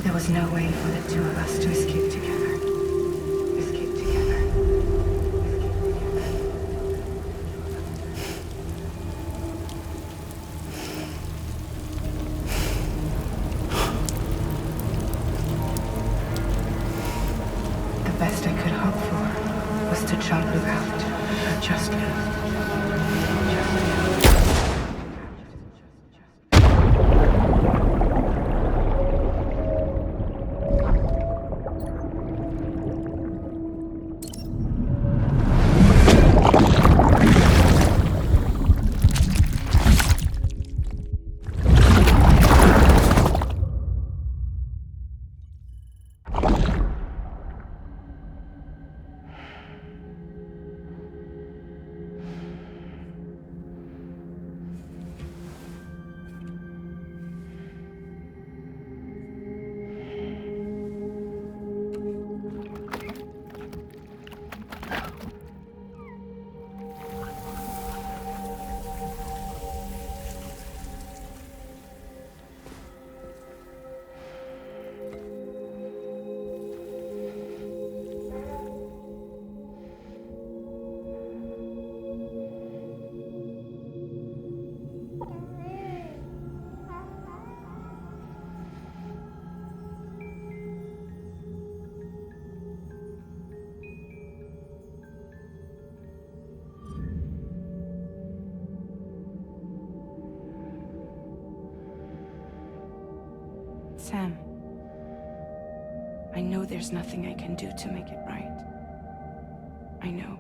There was no way for the two of us to escape together. Escape together. The best I could hope for was to jump without, or just live. Sam, I know there's nothing I can do to make it right. I know.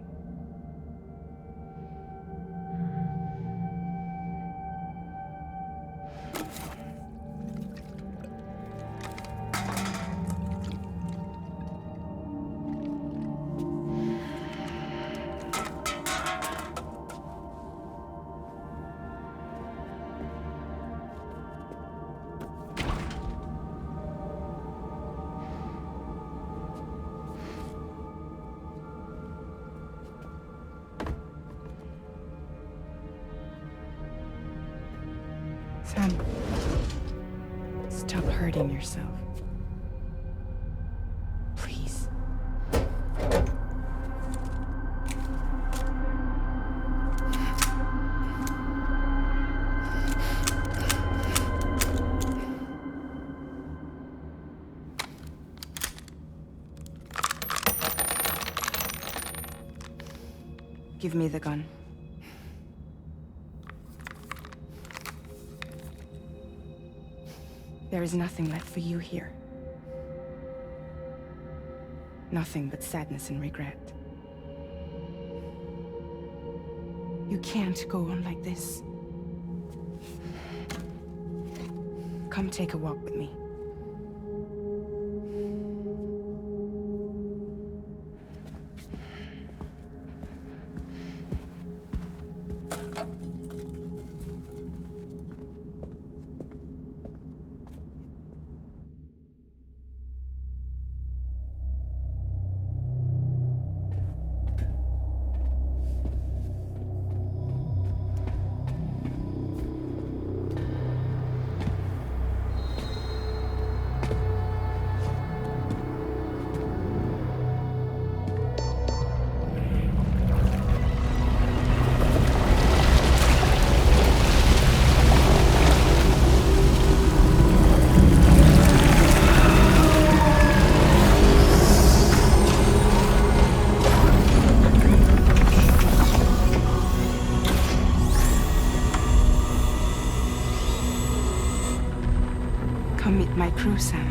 Sam, stop hurting yourself. Please. Give me the gun. There is nothing left for you here. Nothing but sadness and regret. You can't go on like this. Come take a walk with me. Come meet my crew, Sam.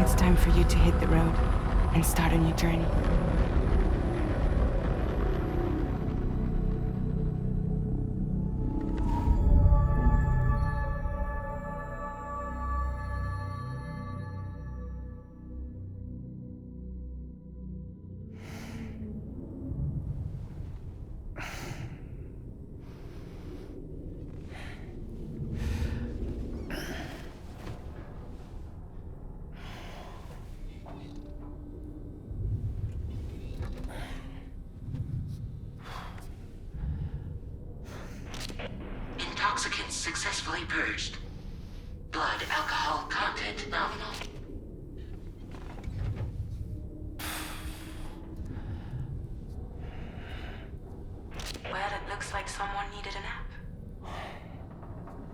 It's time for you to hit the road and start a new journey. successfully purged. Blood alcohol content nominal. Well, it looks like someone needed a nap.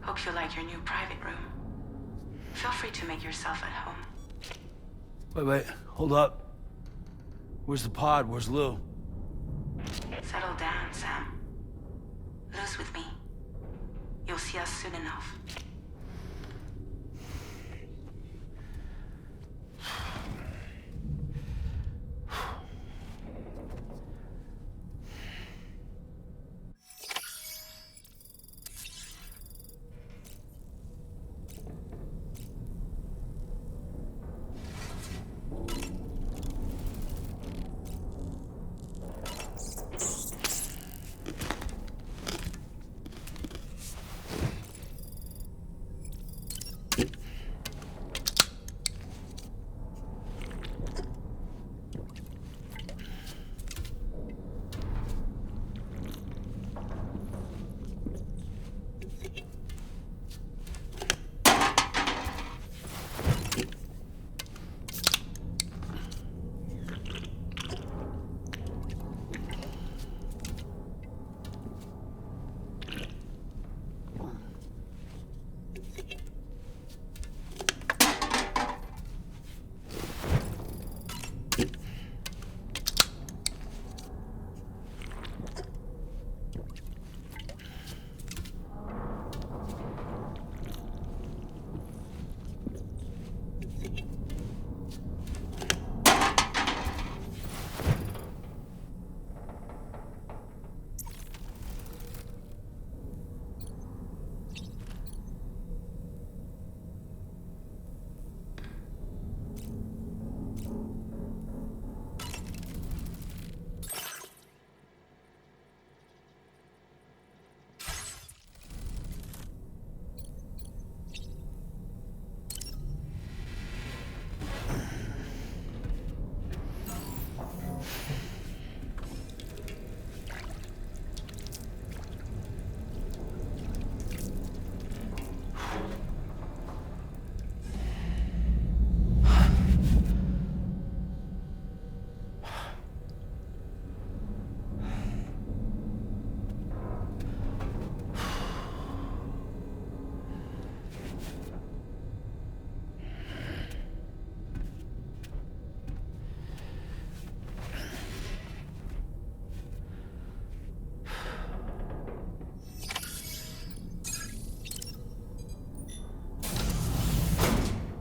Hope you like your new private room. Feel free to make yourself at home. Wait, hold up. Where's the pod? Where's Lou? Settle down, Sam. Lou's with me. You'll see us soon enough.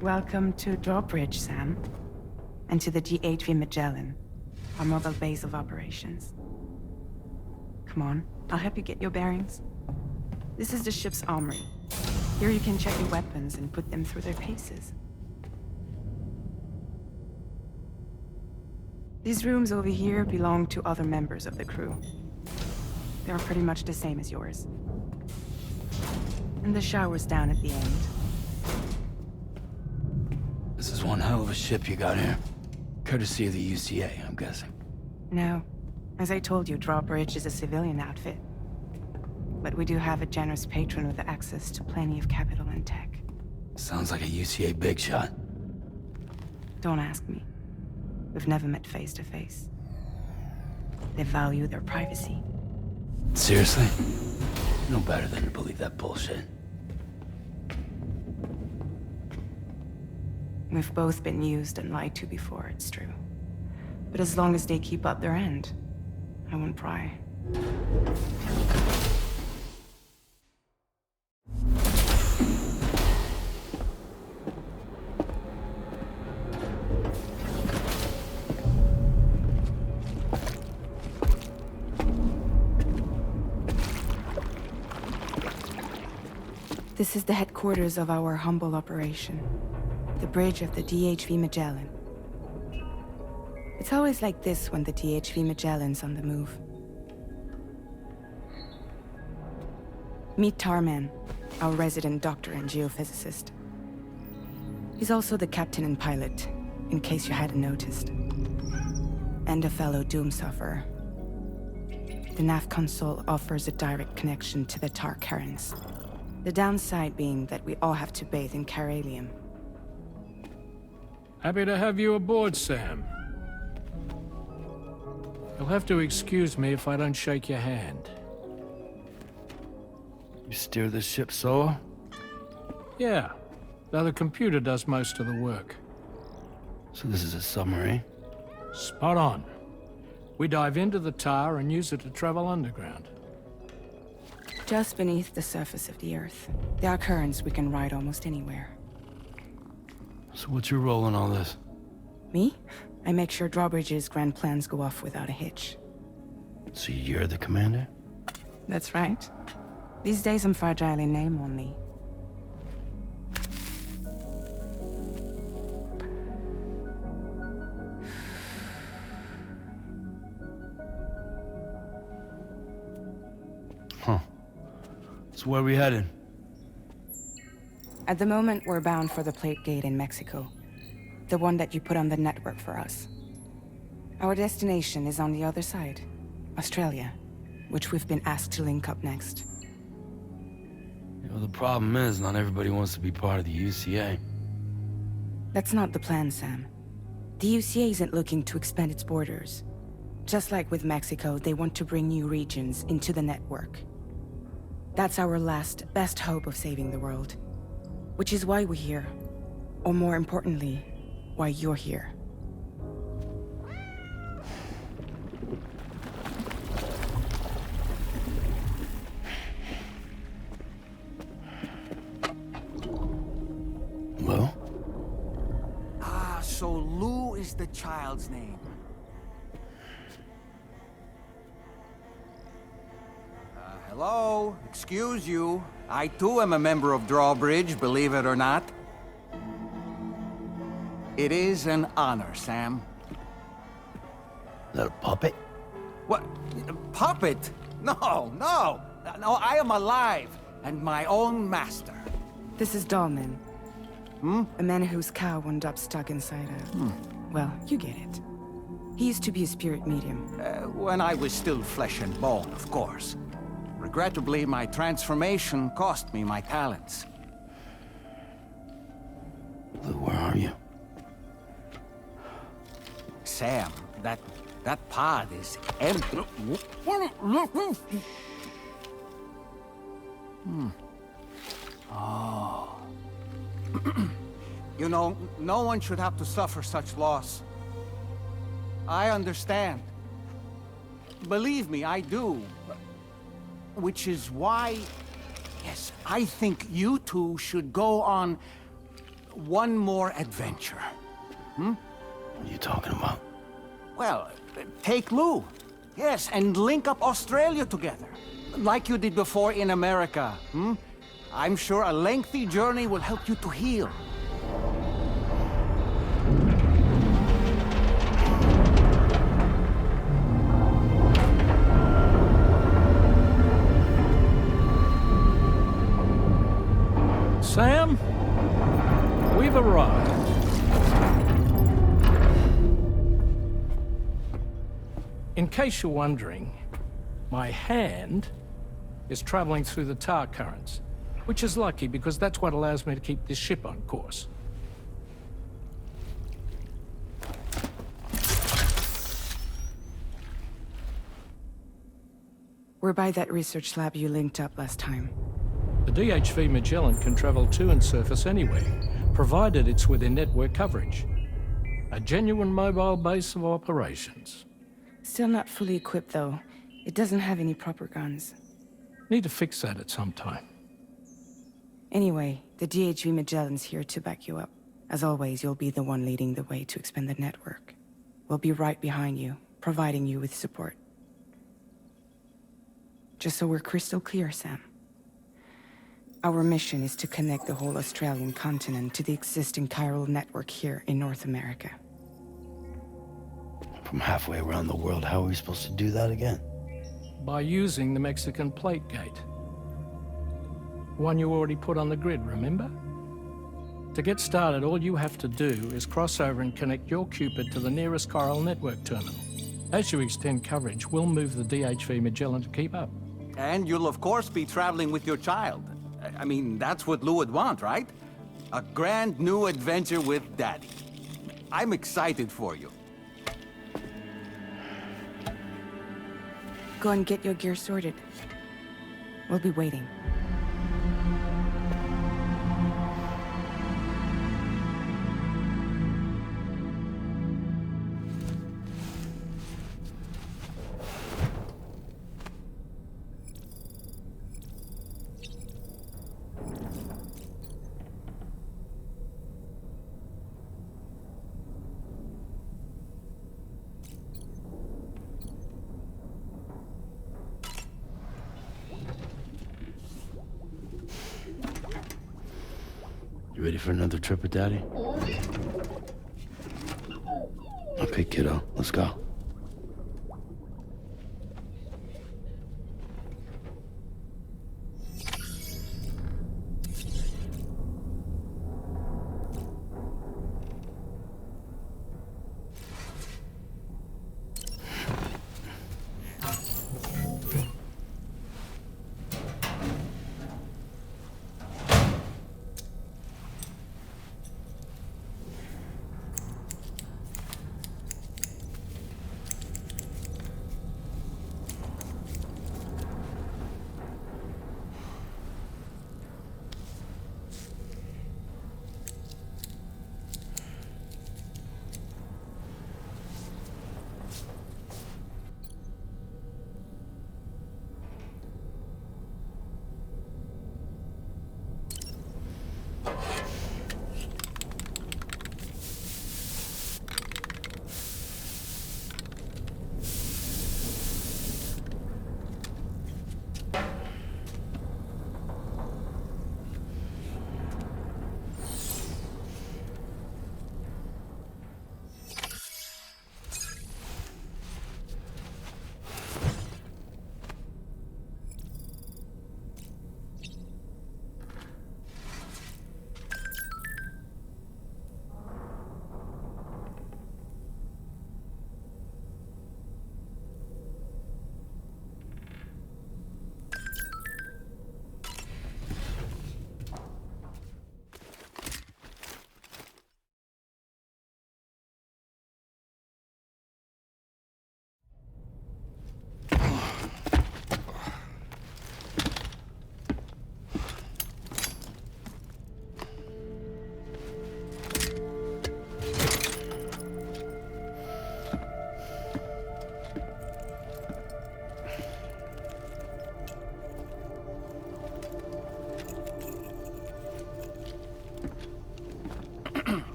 Welcome to Drawbridge, Sam. And to the GHV Magellan, our mobile base of operations. Come on, I'll help you get your bearings. This is the ship's armory. Here you can check your weapons and put them through their paces. These rooms over here belong to other members of the crew. They're pretty much the same as yours. And the shower's down at the end. This is one hell of a ship you got here. Courtesy of the UCA, I'm guessing. No. As I told you, Drawbridge is a civilian outfit. But we do have a generous patron with access to plenty of capital and tech. Sounds like a UCA big shot. Don't ask me. We've never met face to face. They value their privacy. Seriously? No better than to believe that bullshit. We've both been used and lied to before, it's true. But as long as they keep up their end, I won't pry. This is the headquarters of our humble operation. The bridge of the DHV Magellan. It's always like this when the DHV Magellan's on the move. Meet Tarman, our resident doctor and geophysicist. He's also the captain and pilot, in case you hadn't noticed. And a fellow doom sufferer. The nav console offers a direct connection to the Tar Karens. The downside being that we all have to bathe in caralium. Happy to have you aboard, Sam. You'll have to excuse me if I don't shake your hand. You steer this ship solo? Yeah, though the computer does most of the work. So this is a submarine? Spot on. We dive into the tower and use it to travel underground. Just beneath the surface of the Earth, there are currents we can ride almost anywhere. So what's your role in all this? Me? I make sure Drawbridge's grand plans go off without a hitch. So you're the commander? That's right. These days I'm fragile in name only. Huh. So where are we headed? At the moment, we're bound for the Plate Gate in Mexico. The one that you put on the network for us. Our destination is on the other side, Australia, which we've been asked to link up next. You know, the problem is, not everybody wants to be part of the UCA. That's not the plan, Sam. The UCA isn't looking to expand its borders. Just like with Mexico, they want to bring new regions into the network. That's our last, best hope of saving the world. Which is why we're here. Or more importantly, why you're here. Well? Ah, so Lou is the child's name. Hello? Excuse you. I too am a member of Drawbridge, believe it or not. It is an honor, Sam. Is that a puppet? What? A puppet? No, no! No, I am alive, and my own master. This is Dahlman. A man whose cow wound up stuck inside a... Well, you get it. He used to be a spirit medium. When I was still flesh and bone, of course. Regrettably, my transformation cost me my talents. Lou, where are you? Sam, that pod is empty. Oh. You know, no one should have to suffer such loss. I understand. Believe me, I do. Which is why, yes, I think you two should go on one more adventure. What are you talking about? Well, take Lou. Yes, and link up Australia together. Like you did before in America. I'm sure a lengthy journey will help you to heal. Sam, we've arrived. In case you're wondering, my hand is traveling through the tar currents, which is lucky because that's what allows me to keep this ship on course. We're by that research lab you linked up last time. The DHV Magellan can travel to and surface anywhere, provided it's within network coverage. A genuine mobile base of operations. Still not fully equipped, though. It doesn't have any proper guns. Need to fix that at some time. Anyway, the DHV Magellan's here to back you up. As always, you'll be the one leading the way to expand the network. We'll be right behind you, providing you with support. Just so we're crystal clear, Sam. Our mission is to connect the whole Australian continent to the existing chiral network here in North America. From halfway around the world, how are we supposed to do that again? By using the Mexican Plate Gate. One you already put on the grid, remember? To get started, all you have to do is cross over and connect your Cupid to the nearest chiral network terminal. As you extend coverage, we'll move the DHV Magellan to keep up. And you'll of course be traveling with your child. I mean, that's what Lou would want, right? A grand new adventure with Daddy. I'm excited for you. Go and get your gear sorted. We'll be waiting. You ready for another trip with Daddy? Okay, kiddo, let's go.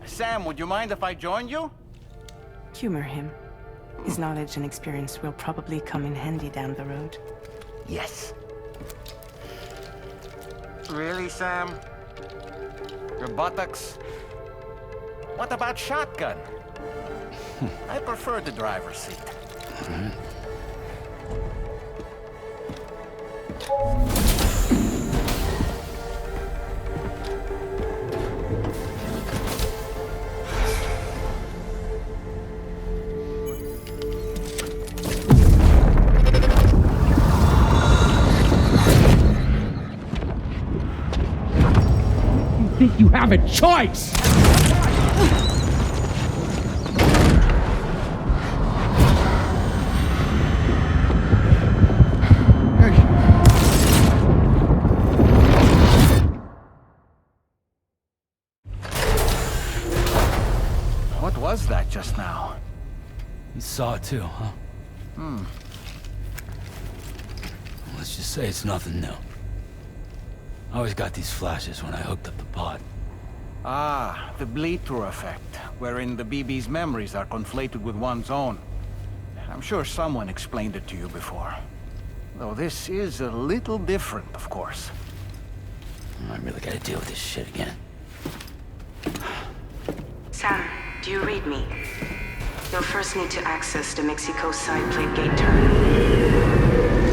Sam, would you mind if I joined you? Humor him. His knowledge and experience will probably come in handy down the road. Yes. Really, Sam? Your buttocks? What about shotgun? I prefer the driver's seat. Think you have a choice? What was that just now? You saw it too, huh? Let's just say it's nothing new. I always got these flashes when I hooked up the pod. Ah, the bleed-through effect, wherein the BB's memories are conflated with one's own. I'm sure someone explained it to you before. Though this is a little different, of course. I really gotta deal with this shit again. Sam, do you read me? You'll first need to access the Mexico side plate gate terminal.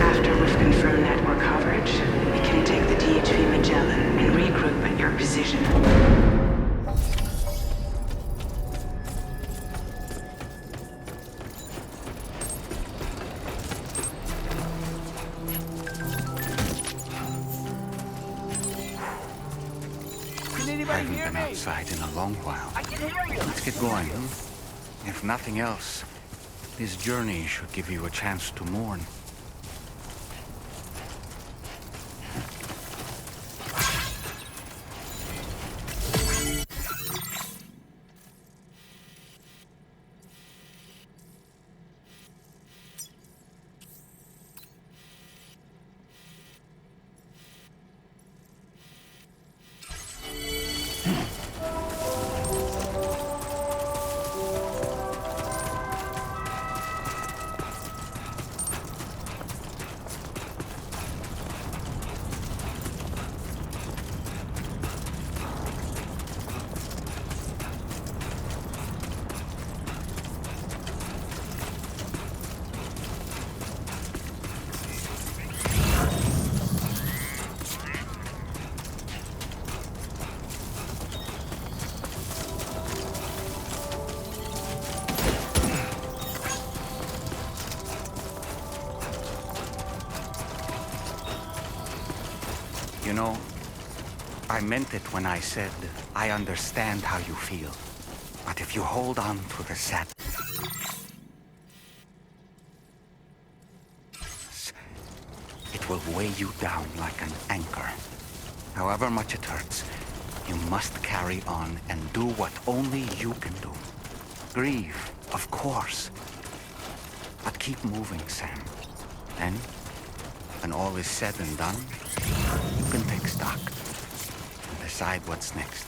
After we've confirmed network coverage, we can take the DHV Magellan and regroup at your position. haven't been outside in a long while. Let's get going, hmm? If nothing else, this journey should give you a chance to mourn. You know, I meant it when I said, I understand how you feel. But if you hold on to the sadness, it will weigh you down like an anchor. However much it hurts, you must carry on and do what only you can do. Grieve, of course. But keep moving, Sam. And when all is said and done, you can take stock and decide what's next.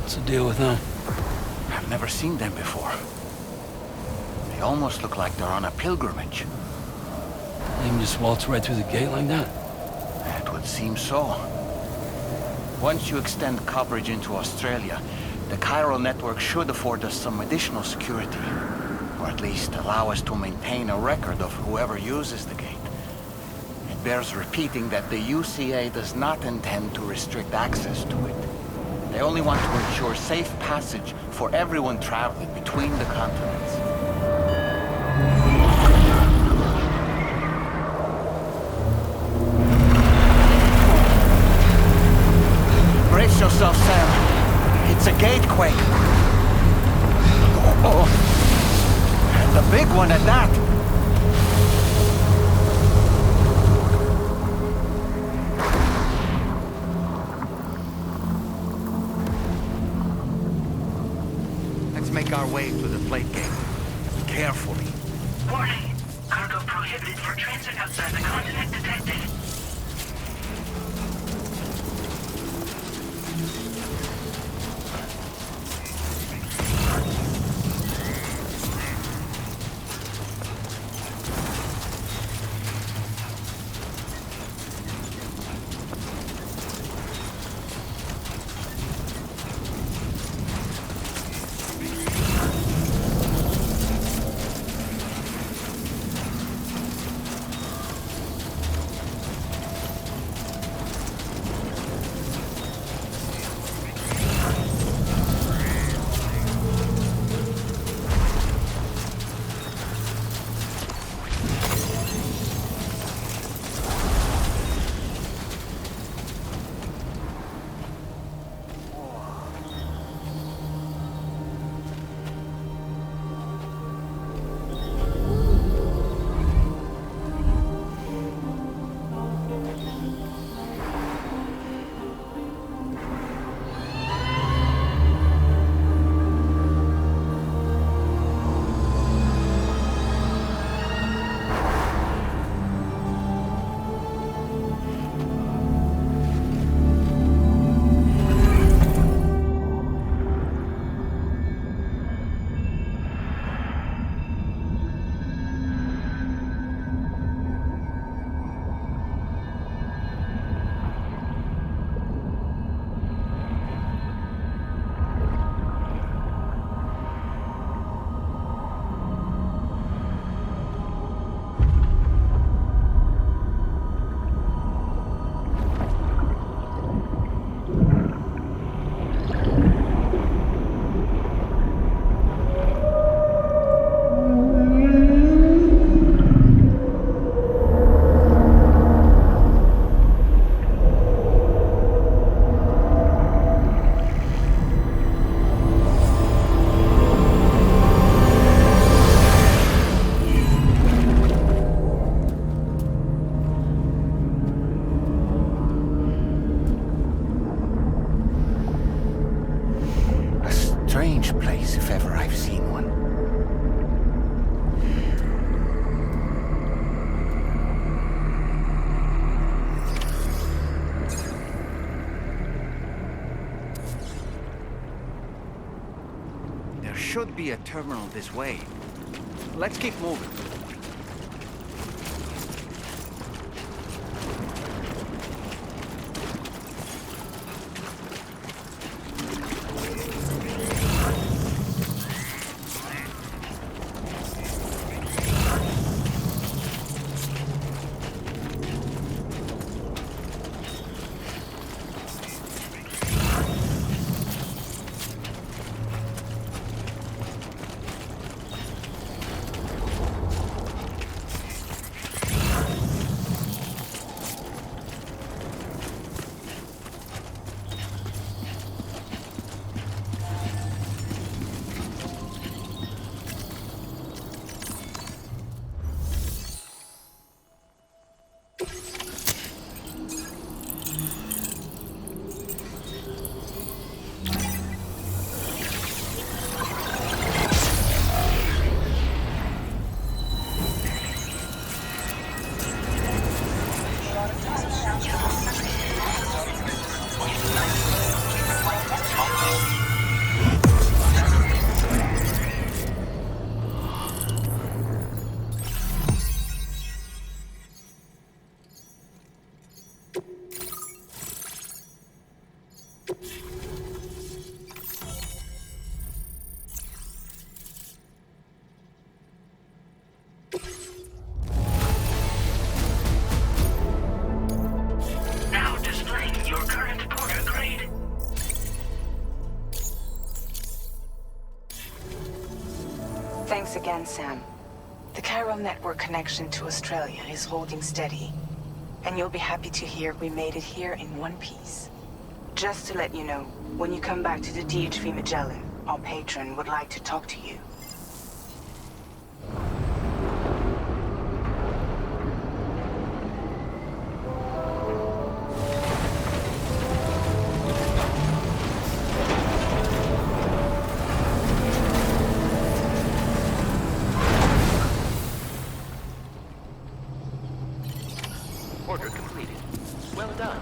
What's the deal with them? I've never seen them before. They almost look like they're on a pilgrimage. They can just waltz right through the gate like that? It would seem so. Once you extend coverage into Australia, the chiral network should afford us some additional security. Or at least allow us to maintain a record of whoever uses the gate. It bears repeating that the UCA does not intend to restrict access to it. They only want to ensure safe passage for everyone traveling between the continents. Brace yourself, Sam. It's a gatequake. Oh. And a big one at that. Let's make our way to the plate gate. Carefully. Warning. Cargo prohibited for transit outside the continent detected. Strange place, if ever I've seen one. There should be a terminal this way. Let's keep moving. Thanks again, Sam. The chiral network connection to Australia is holding steady. And you'll be happy to hear we made it here in one piece. Just to let you know, when you come back to the DHV Magellan, our patron would like to talk to you. Order completed. Well done.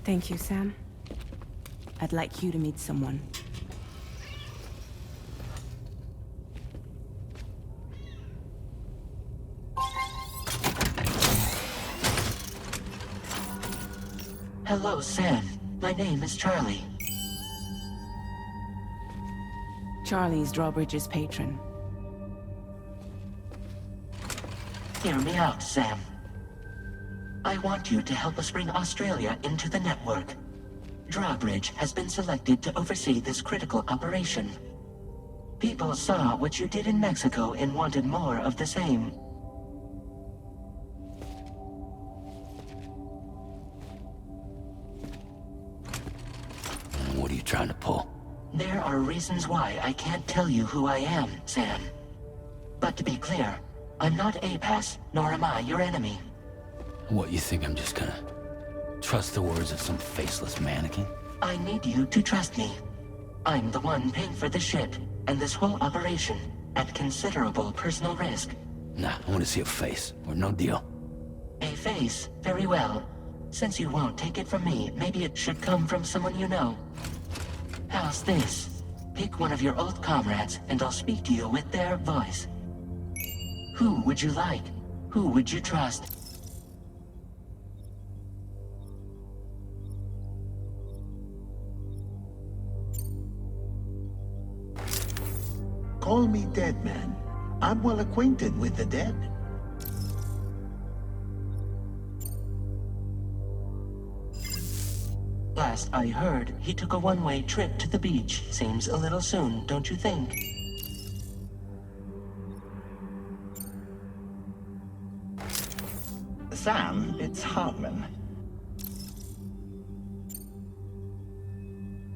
Thank you, Sam. I'd like you to meet someone. Hello, Sam. My name is Charlie. Charlie's Drawbridge's patron. Hear me out, Sam. I want you to help us bring Australia into the network. Drawbridge has been selected to oversee this critical operation. People saw what you did in Mexico and wanted more of the same. What are you trying to pull? There are reasons why I can't tell you who I am, Sam. But to be clear, I'm not APAS, nor am I your enemy. What, you think I'm just gonna trust the words of some faceless mannequin? I need you to trust me. I'm the one paying for the ship and this whole operation at considerable personal risk. Nah, I want to see a face, or no deal. A face? Very well. Since you won't take it from me, maybe it should come from someone you know. How's this? Pick one of your old comrades, and I'll speak to you with their voice. Who would you like? Who would you trust? Call me dead man. I'm well acquainted with the dead. Last I heard, he took a one-way trip to the beach. Seems a little soon, don't you think? Sam, it's Hartman.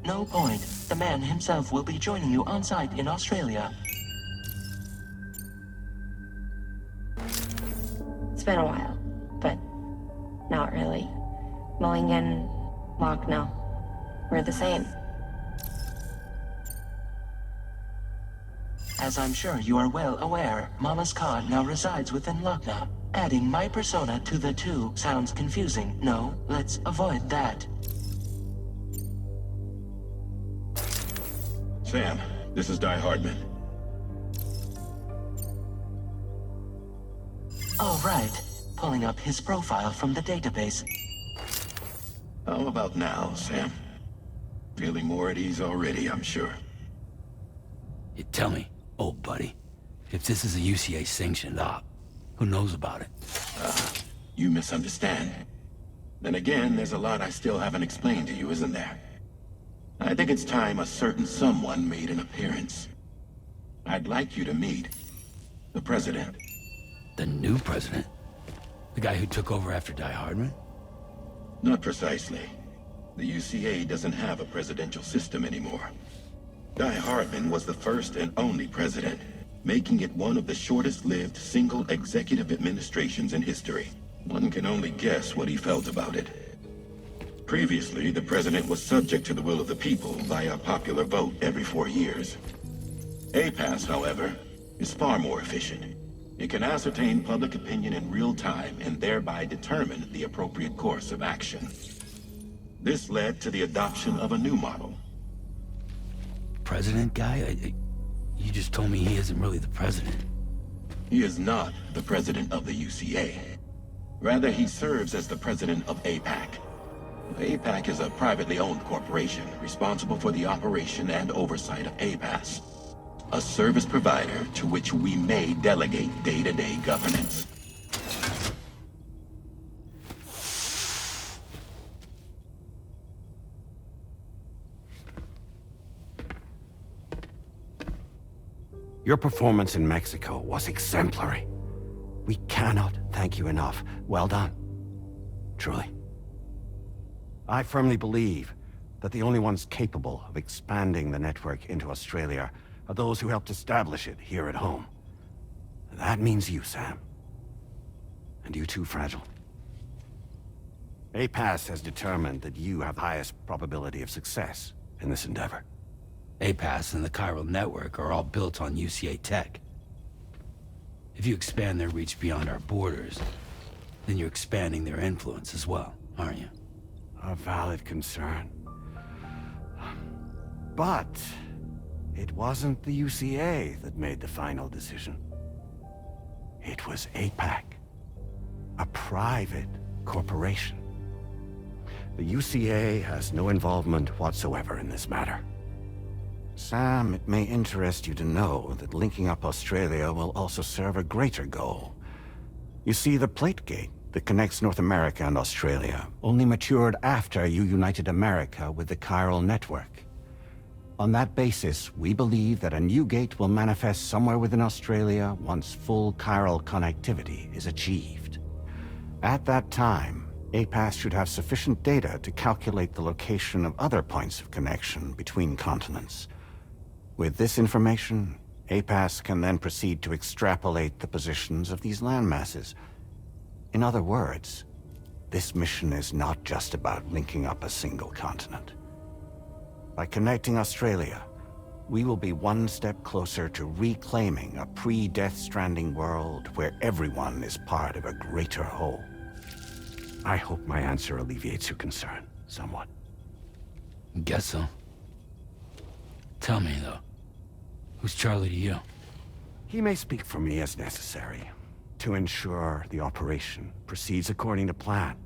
No point. The man himself will be joining you on site in Australia. It's been a while, but not really. Mulligan, Locke, no. We're the same. As I'm sure you are well aware, Mama's Khan now resides within Lochna. Adding my persona to the two sounds confusing. No, let's avoid that. Sam, this is Di Hardman. All right. Pulling up his profile from the database. How about now, Sam? Feeling more at ease already, I'm sure. You tell me, old buddy, if this is a UCA-sanctioned op, who knows about it? You misunderstand. Then again, there's a lot I still haven't explained to you, isn't there? I think it's time a certain someone made an appearance. I'd like you to meet the President. The new president? The guy who took over after Die Hardman? Not precisely. The UCA doesn't have a presidential system anymore. Die Hardman was the first and only president, making it one of the shortest-lived single executive administrations in history. One can only guess what he felt about it. Previously, the president was subject to the will of the people via popular vote every 4 years. APAS, however, is far more efficient. It can ascertain public opinion in real time and thereby determine the appropriate course of action. This led to the adoption of a new model. President guy? You just told me he isn't really the president. He is not the president of the UCA. Rather, he serves as the president of APAC. APAC is a privately owned corporation responsible for the operation and oversight of APAS, a service provider to which we may delegate day-to-day governance. Your performance in Mexico was exemplary. We cannot thank you enough. Well done. Truly. I firmly believe that the only ones capable of expanding the network into Australia are those who helped establish it here at home. That means you, Sam. And you too, Fragile. APAS has determined that you have the highest probability of success in this endeavor. APAS and the Chiral Network are all built on UCA tech. If you expand their reach beyond our borders, then you're expanding their influence as well, aren't you? A valid concern. But it wasn't the UCA that made the final decision. It was APAC, a private corporation. The UCA has no involvement whatsoever in this matter. Sam, it may interest you to know that linking up Australia will also serve a greater goal. You see, the plate gate that connects North America and Australia only matured after you united America with the Chiral Network. On that basis, we believe that a new gate will manifest somewhere within Australia once full chiral connectivity is achieved. At that time, APAS should have sufficient data to calculate the location of other points of connection between continents. With this information, APAS can then proceed to extrapolate the positions of these landmasses. In other words, this mission is not just about linking up a single continent. By connecting Australia, we will be one step closer to reclaiming a pre-Death Stranding world where everyone is part of a greater whole. I hope my answer alleviates your concern somewhat. Guess so. Tell me, though, who's Charlie to you? He may speak for me as necessary to ensure the operation proceeds according to plan.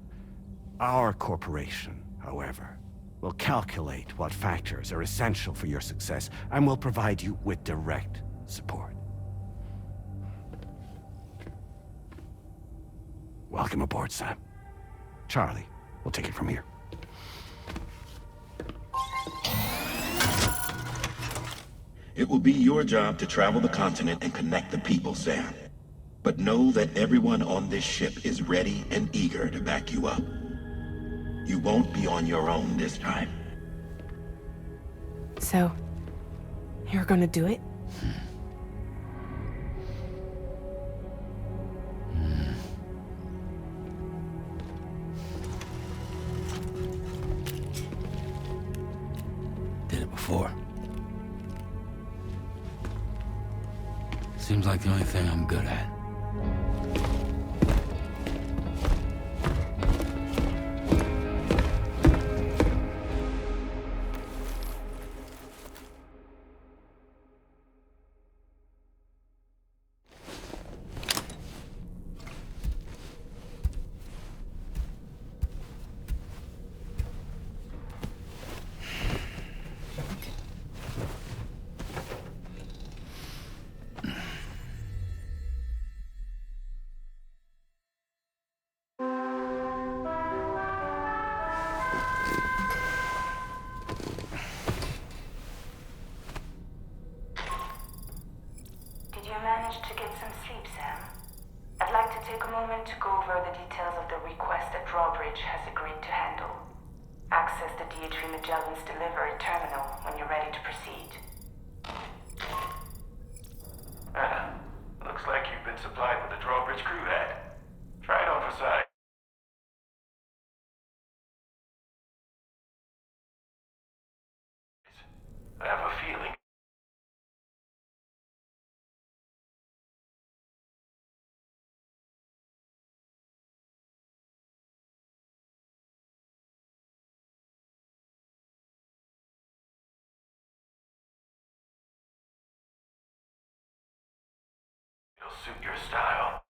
Our corporation, however, will calculate what factors are essential for your success and will provide you with direct support. Welcome aboard, Sam. Charlie, we'll take it from here. It will be your job to travel the continent and connect the people, Sam. But know that everyone on this ship is ready and eager to back you up. You won't be on your own this time. So, you're gonna do it? Did it before. Seems like the only thing I'm good at. a moment to go over the details of the request that Drawbridge has agreed to handle. Access the DH3 Magellan's delivery terminal when you're ready to proceed. Looks like you've been supplied with the Drawbridge crew hat. Try it on for size. I have a feeling it'll suit your style.